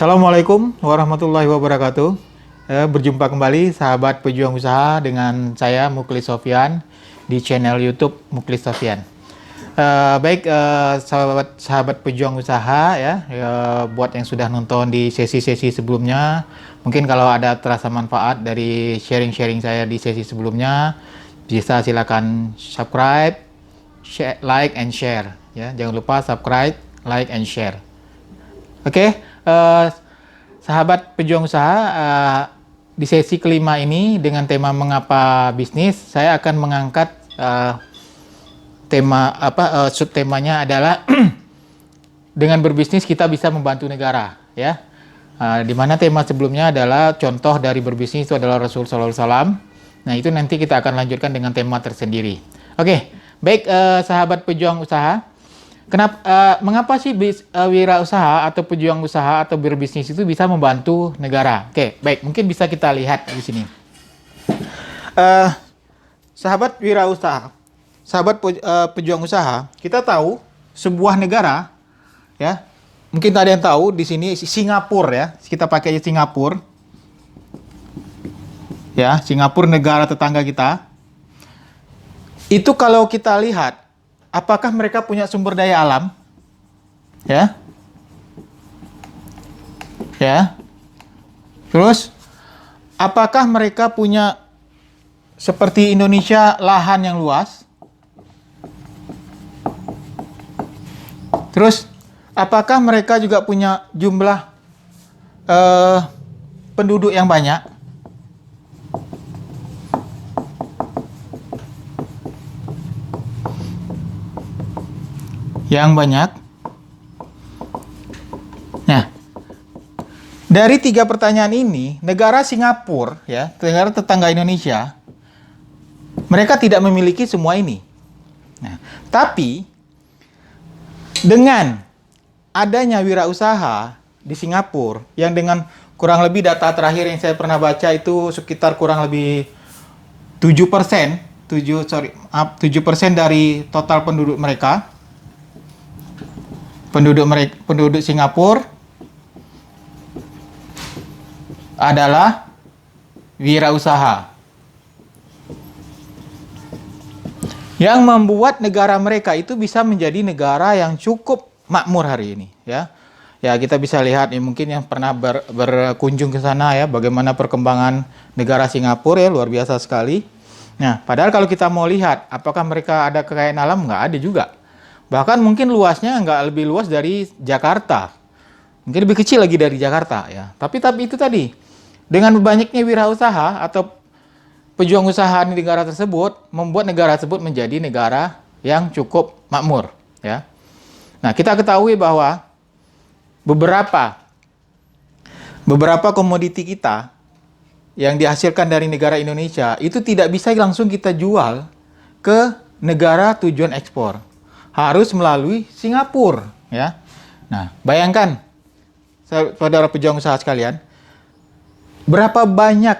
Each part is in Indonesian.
Assalamualaikum warahmatullahi wabarakatuh. Berjumpa kembali sahabat pejuang usaha dengan saya Muklis Sofyan di channel YouTube Muklis Sofyan. Sahabat pejuang usaha ya, buat yang sudah nonton di sesi-sesi sebelumnya, mungkin kalau ada terasa manfaat dari sharing-sharing saya di sesi sebelumnya, bisa silakan subscribe, share, like and share ya. Jangan lupa subscribe, like and share. Oke, sahabat pejuang usaha, di sesi kelima ini dengan tema mengapa bisnis, saya akan mengangkat subtemanya adalah dengan berbisnis kita bisa membantu negara, ya. Di mana tema sebelumnya adalah contoh dari berbisnis itu adalah Rasul Sallallahu Alaihi Wasallam. Nah, itu nanti kita akan lanjutkan dengan tema tersendiri. Oke, baik sahabat pejuang usaha. Mengapa sih wirausaha atau pejuang usaha atau berbisnis itu bisa membantu negara? Oke, baik, mungkin bisa kita lihat di sini. Sahabat wirausaha, sahabat pejuang usaha, kita tahu sebuah negara, ya, mungkin ada yang tahu di sini Singapura ya, kita pakai Singapura, ya, Singapura negara tetangga kita. Itu kalau kita lihat, apakah mereka punya sumber daya alam? Ya. Ya. Terus, apakah mereka punya seperti Indonesia lahan yang luas? Terus, apakah mereka juga punya jumlah penduduk yang banyak? Yang banyak. Nah, dari tiga pertanyaan ini, negara Singapura, ya, negara tetangga Indonesia, mereka tidak memiliki semua ini. Nah, tapi dengan adanya wirausaha di Singapura, yang dengan kurang lebih data terakhir yang saya pernah baca itu sekitar kurang lebih 7% dari total penduduk mereka. Penduduk Singapura adalah wirausaha. Yang membuat negara mereka itu bisa menjadi negara yang cukup makmur hari ini, ya. Ya, kita bisa lihat nih, mungkin yang pernah berkunjung ke sana ya, bagaimana perkembangan negara Singapura ya, luar biasa sekali. Nah, padahal kalau kita mau lihat apakah mereka ada kekayaan alam, nggak ada juga. Bahkan mungkin luasnya nggak lebih luas dari Jakarta. Mungkin lebih kecil lagi dari Jakarta ya. Tapi itu tadi, dengan banyaknya wirausaha atau pejuang usaha di negara tersebut, membuat negara tersebut menjadi negara yang cukup makmur ya. Nah, kita ketahui bahwa beberapa komoditi kita yang dihasilkan dari negara Indonesia itu tidak bisa langsung kita jual ke negara tujuan ekspor. Harus melalui Singapura, ya. Nah, bayangkan, saudara pejuang usaha sekalian, berapa banyak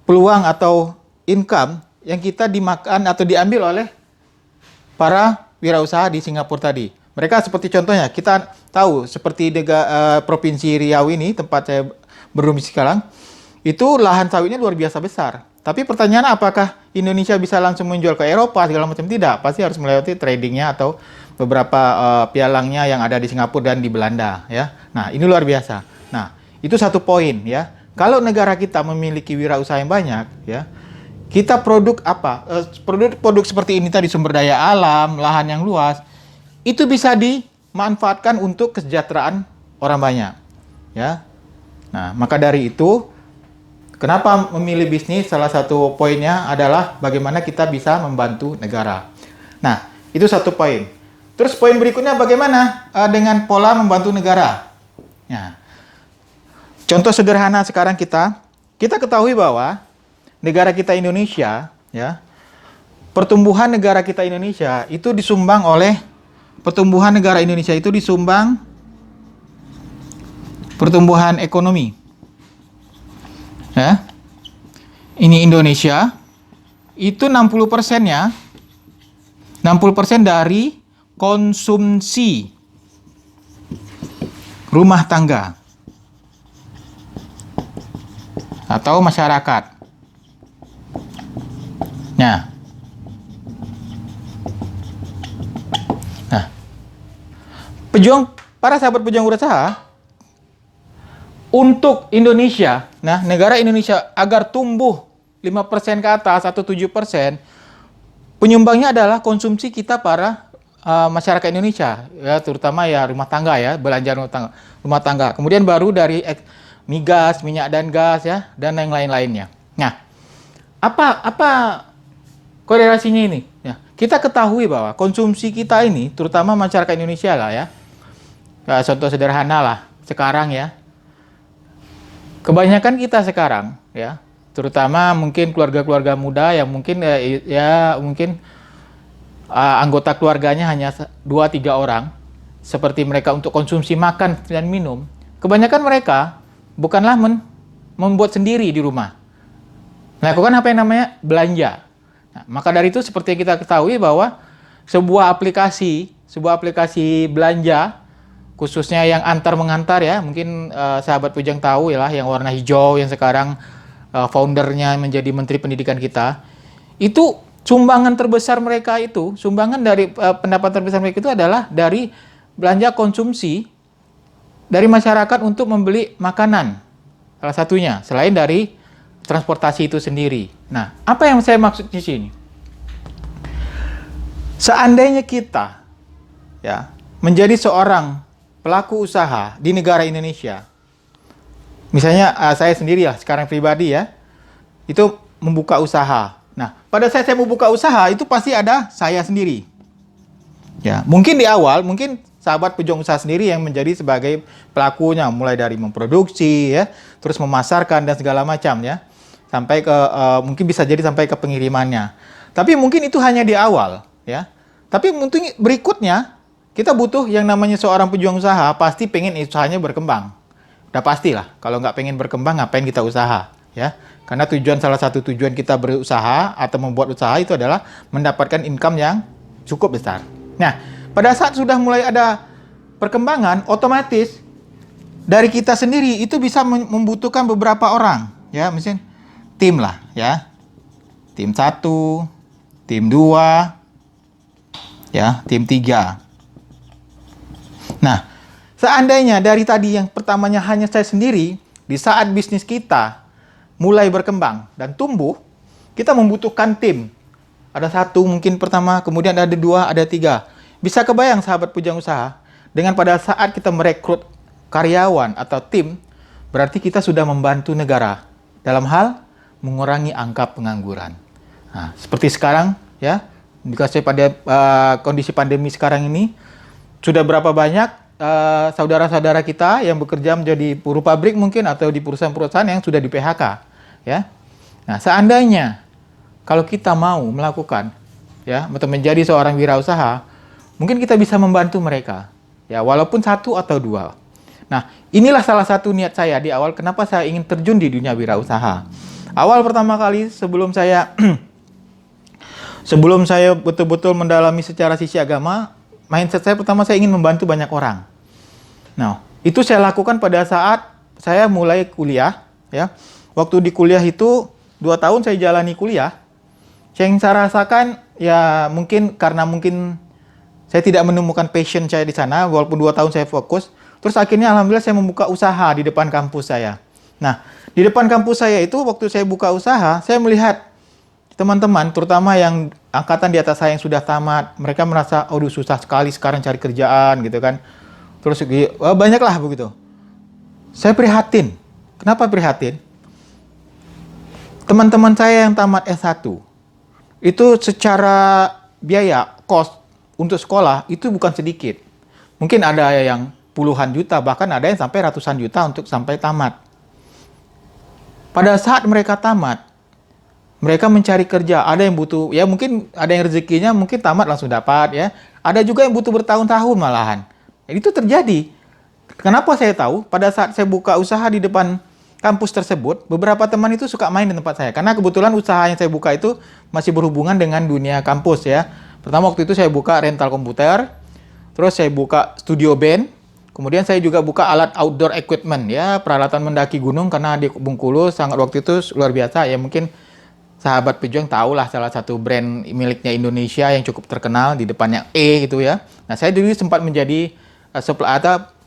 peluang atau income yang kita dimakan atau diambil oleh para wirausaha di Singapura tadi. Mereka seperti contohnya, kita tahu seperti Provinsi Riau ini, tempat saya berdomisili sekarang, itu lahan sawitnya luar biasa besar. Tapi pertanyaan, apakah Indonesia bisa langsung menjual ke Eropa segala macam? Tidak, pasti harus melewati tradingnya atau beberapa pialangnya yang ada di Singapura dan di Belanda, ya. Nah, ini luar biasa. Nah, itu satu poin ya. Kalau negara kita memiliki wirausaha yang banyak, ya, kita produk apa? Produk seperti ini tadi, sumber daya alam, lahan yang luas, itu bisa dimanfaatkan untuk kesejahteraan orang banyak, ya. Nah, maka dari itu, kenapa memilih bisnis? Salah satu poinnya adalah bagaimana kita bisa membantu negara. Nah, itu satu poin. Terus poin berikutnya bagaimana dengan pola membantu negara? Nah, contoh sederhana sekarang kita ketahui bahwa negara kita Indonesia, ya, pertumbuhan negara kita Indonesia itu disumbang oleh pertumbuhan ekonomi. Ya. Ini Indonesia, itu 60%-nya 60% dari konsumsi. rumah tangga atau masyarakat. Nah, para sahabat pejuang berusaha untuk Indonesia, nah negara Indonesia agar tumbuh 5% ke atas atau 7%, penyumbangnya adalah konsumsi kita para masyarakat Indonesia, ya terutama ya rumah tangga ya, belanja rumah tangga. Kemudian baru dari migas, minyak dan gas ya, dan yang lain-lainnya. Nah, apa korelasinya ini? Ya, kita ketahui bahwa konsumsi kita ini, terutama masyarakat Indonesia lah ya, contoh sederhana lah sekarang ya, kebanyakan kita sekarang ya, terutama mungkin keluarga-keluarga muda yang mungkin mungkin anggota keluarganya hanya 2-3 orang, seperti mereka untuk konsumsi makan dan minum, kebanyakan mereka bukanlah membuat sendiri di rumah, melakukan apa yang namanya belanja. Nah, maka dari itu seperti yang kita ketahui bahwa sebuah aplikasi belanja, khususnya yang antar mengantar ya, mungkin sahabat Pujang tahu ya lah, yang warna hijau yang sekarang foundernya menjadi Menteri Pendidikan kita, itu sumbangan terbesar mereka itu, sumbangan dari pendapatan terbesar mereka itu adalah dari belanja konsumsi dari masyarakat untuk membeli makanan, salah satunya, selain dari transportasi itu sendiri. Nah, apa yang saya maksud di sini? Seandainya kita ya menjadi seorang pelaku usaha di negara Indonesia, misalnya saya sendiri ya, sekarang pribadi ya, itu membuka usaha. Nah, pada saat saya membuka usaha itu pasti ada saya sendiri. Ya, mungkin di awal, mungkin sahabat pejuang usaha sendiri yang menjadi sebagai pelakunya, mulai dari memproduksi ya, terus memasarkan dan segala macam ya, sampai ke mungkin bisa jadi sampai ke pengirimannya. Tapi mungkin itu hanya di awal ya. Tapi mungkin berikutnya kita butuh yang namanya seorang pejuang usaha, pasti pengen usahanya berkembang. Udah pastilah, kalau nggak pengen berkembang ngapain kita usaha ya. Karena salah satu tujuan kita berusaha atau membuat usaha itu adalah mendapatkan income yang cukup besar. Nah, pada saat sudah mulai ada perkembangan, otomatis dari kita sendiri itu bisa membutuhkan beberapa orang ya, misalnya tim lah ya. Tim 1, tim 2, ya, tim 3. Nah, seandainya dari tadi yang pertamanya hanya saya sendiri, di saat bisnis kita mulai berkembang dan tumbuh, kita membutuhkan tim. Ada 1 mungkin pertama, kemudian ada 2, ada 3. Bisa kebayang sahabat pujang usaha, dengan pada saat kita merekrut karyawan atau tim, berarti kita sudah membantu negara dalam hal mengurangi angka pengangguran. Nah, seperti sekarang ya, dikasih pada kondisi pandemi sekarang ini, sudah berapa banyak saudara-saudara kita yang bekerja menjadi buruh pabrik mungkin atau di perusahaan-perusahaan yang sudah di PHK ya. Nah, seandainya kalau kita mau melakukan ya atau menjadi seorang wirausaha, mungkin kita bisa membantu mereka ya, walaupun 1 atau 2. Nah, inilah salah satu niat saya di awal kenapa saya ingin terjun di dunia wirausaha. Awal pertama kali sebelum saya betul-betul mendalami secara sisi agama, mindset saya pertama saya ingin membantu banyak orang. Nah, itu saya lakukan pada saat saya mulai kuliah ya. Waktu di kuliah itu 2 tahun saya jalani kuliah. Yang saya rasakan ya mungkin karena saya tidak menemukan passion saya di sana, walaupun 2 tahun saya fokus. Terus akhirnya alhamdulillah saya membuka usaha di depan kampus saya. Nah, di depan kampus saya itu waktu saya buka usaha, saya melihat teman-teman, terutama yang angkatan di atas saya yang sudah tamat, mereka merasa, aduh susah sekali sekarang cari kerjaan gitu kan. Terus banyaklah begitu. Saya prihatin. Kenapa prihatin? Teman-teman saya yang tamat S1, itu secara biaya, cost untuk sekolah, itu bukan sedikit. Mungkin ada yang puluhan juta, bahkan ada yang sampai ratusan juta untuk sampai tamat. Pada saat mereka tamat, mereka mencari kerja, ada yang butuh, ya mungkin ada yang rezekinya mungkin tamat langsung dapat ya. Ada juga yang butuh bertahun-tahun malahan. Itu terjadi. Kenapa saya tahu? Pada saat saya buka usaha di depan kampus tersebut, beberapa teman itu suka main di tempat saya. Karena kebetulan usaha yang saya buka itu masih berhubungan dengan dunia kampus ya. Pertama waktu itu saya buka rental komputer, terus saya buka studio band, Kemudian saya juga buka alat outdoor equipment ya, peralatan mendaki gunung karena di Bengkulu sangat waktu itu luar biasa ya. Mungkin sahabat pejuang tahulah salah satu brand miliknya Indonesia yang cukup terkenal di depannya E gitu ya. Nah, saya dulu sempat menjadi atau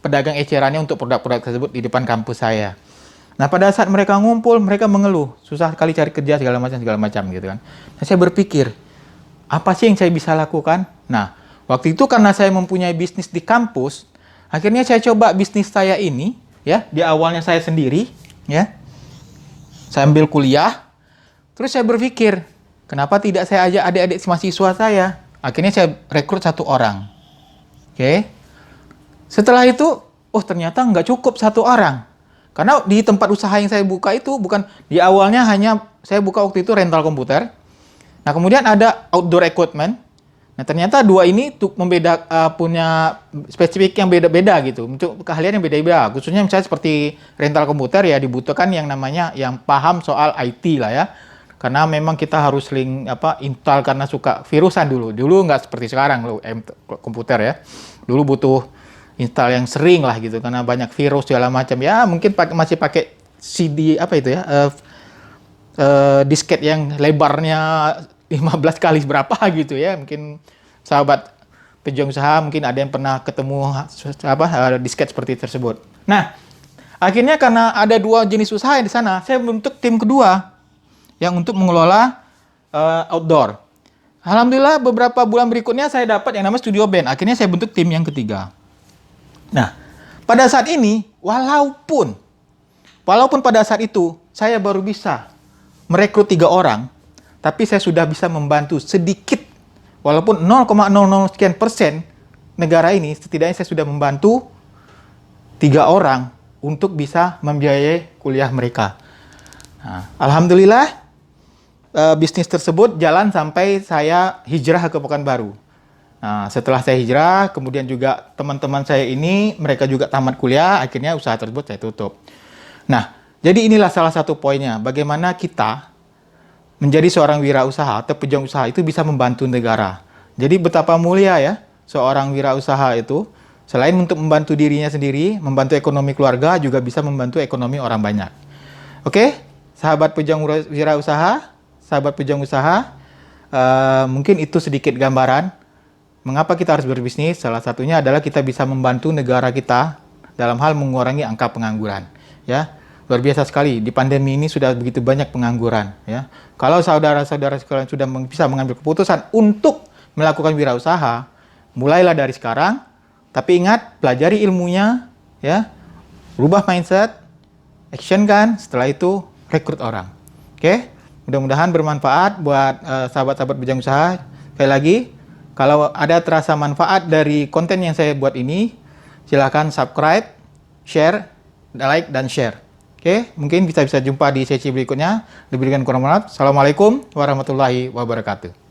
pedagang ecerannya untuk produk-produk tersebut di depan kampus saya. Nah, pada saat mereka ngumpul, mereka mengeluh, susah sekali cari kerja segala macam gitu kan. Nah, saya berpikir, apa sih yang saya bisa lakukan? Nah, waktu itu karena saya mempunyai bisnis di kampus, akhirnya saya coba bisnis saya ini, ya, di awalnya saya sendiri, ya, sambil kuliah. Terus saya berpikir, kenapa tidak saya ajak adik-adik mahasiswa saya? Akhirnya saya rekrut 1 orang. Oke. Setelah itu, oh ternyata nggak cukup 1 orang. Karena di tempat usaha yang saya buka itu bukan, di awalnya hanya saya buka waktu itu rental komputer. Nah, kemudian ada outdoor equipment. Nah, ternyata 2 ini punya spesifik yang beda-beda gitu. Untuk keahlian yang beda-beda. Khususnya misalnya seperti rental komputer ya dibutuhkan yang namanya yang paham soal IT lah ya. Karena memang kita harus install karena suka virusan dulu. Dulu nggak seperti sekarang loh komputer ya. Dulu butuh install yang sering lah gitu karena banyak virus segala macam. Ya, mungkin masih pakai CD disket yang lebarnya 15 kali berapa gitu ya. Mungkin sahabat pejuang usaha mungkin ada yang pernah ketemu disket seperti tersebut. Nah, akhirnya karena ada 2 jenis usaha di sana, saya bentuk tim kedua yang untuk mengelola outdoor. Alhamdulillah beberapa bulan berikutnya saya dapat yang namanya studio band. Akhirnya saya bentuk tim yang ketiga. Nah, pada saat ini walaupun pada saat itu saya baru bisa merekrut 3 orang, tapi saya sudah bisa membantu sedikit, walaupun 0,00 sekian persen negara ini, setidaknya saya sudah membantu 3 orang untuk bisa membiayai kuliah mereka. Nah, alhamdulillah bisnis tersebut jalan sampai saya hijrah ke Pekanbaru. Nah, setelah saya hijrah, kemudian juga teman-teman saya ini, mereka juga tamat kuliah, akhirnya usaha tersebut saya tutup. Nah, jadi inilah salah satu poinnya, bagaimana kita menjadi seorang wirausaha atau pejuang usaha itu bisa membantu negara. Jadi betapa mulia ya seorang wirausaha itu, selain untuk membantu dirinya sendiri, membantu ekonomi keluarga, juga bisa membantu ekonomi orang banyak. Oke, sahabat pejuang wirausaha, sahabat pejuang usaha, mungkin itu sedikit gambaran mengapa kita harus berbisnis. Salah satunya adalah kita bisa membantu negara kita dalam hal mengurangi angka pengangguran. Ya, luar biasa sekali. Di pandemi ini sudah begitu banyak pengangguran. Ya, kalau saudara-saudara sekalian sudah bisa mengambil keputusan untuk melakukan wirausaha, mulailah dari sekarang. Tapi ingat, pelajari ilmunya, ya, rubah mindset, action kan. Setelah itu rekrut orang. Oke, mudah-mudahan bermanfaat buat sahabat-sahabat pejuang usaha. Sekali lagi, kalau ada terasa manfaat dari konten yang saya buat ini, silakan subscribe, share, like, dan share. Oke, mungkin bisa jumpa di sesi berikutnya. Lebih dengan kurang maaf. Assalamualaikum warahmatullahi wabarakatuh.